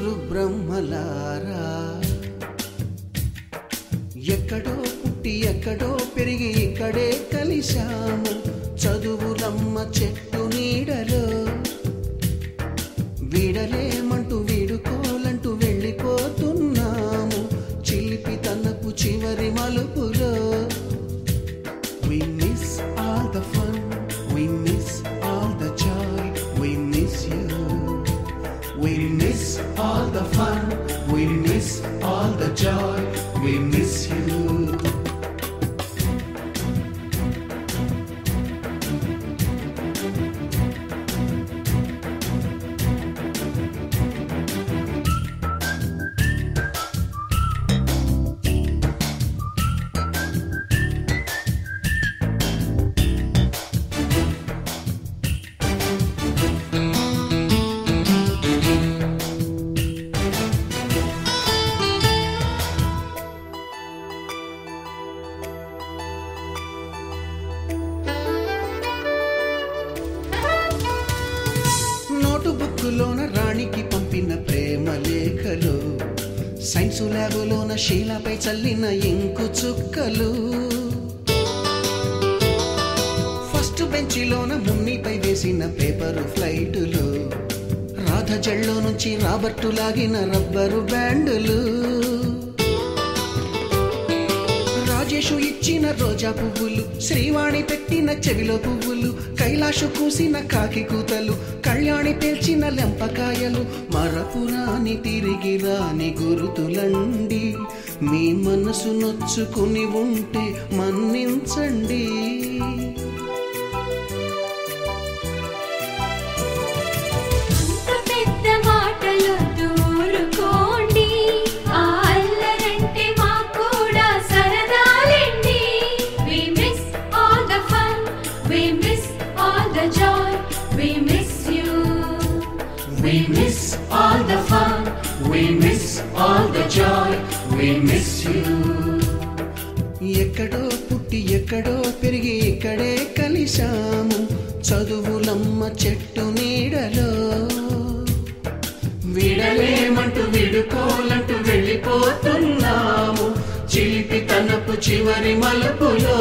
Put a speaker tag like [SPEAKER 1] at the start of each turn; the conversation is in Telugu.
[SPEAKER 1] గురు బ్రహ్మలారా ఎక్కడో పుట్టి ఎక్కడో పెరిగి ఇక్కడే కలిశాము చదువులమ్మ చెట్టు నీడలో వీడలేమంటూ వీడుకోలంటూ వెళ్ళిపోతున్నాము చిలిపి తనపు చివరి మలుపులో We miss all the fun, we miss all the joy, we miss you. We miss all the fun, we miss all the joy, we miss you. బుక్కులోన రాణికి పంపిన ప్రేమ లేఖలు సైన్స్ ల్యాబులోన శీలపై చల్లిన ఇంకు చుక్కలు ఫస్ట్ బెంచిలోన మున్నిపై వేసిన పేపరు ఫ్లైటులు రాధ జల్లో నుంచి రాబర్టు లాగిన రబ్బరు బ్యాండులు రాజేషు ఇచ్చిన రోజా పువ్వులు శ్రీవాణి పెట్టిన చెవిలో పువ్వులు కైలాషు కూసిన కాకి కూతలు కళ్యాణి పేల్చిన లెంపకాయలు మరపురాని తిరిగి రాని గురుతులండి మీ మనసు నొచ్చుకుని ఉంటే మన్నించండి
[SPEAKER 2] We miss all the fun, we miss all the joy, we miss you.
[SPEAKER 1] ఎక్కడో పుట్టి ఎక్కడో పెరిగి ఇక్కడే కలిశాము చదువులమ్మ చెట్టు నీడలో
[SPEAKER 2] వీడలేమంటూ వీడుకోలంటూ వెళ్ళిపోతున్నాము చిలిపి తనపు చివరి మలుపులో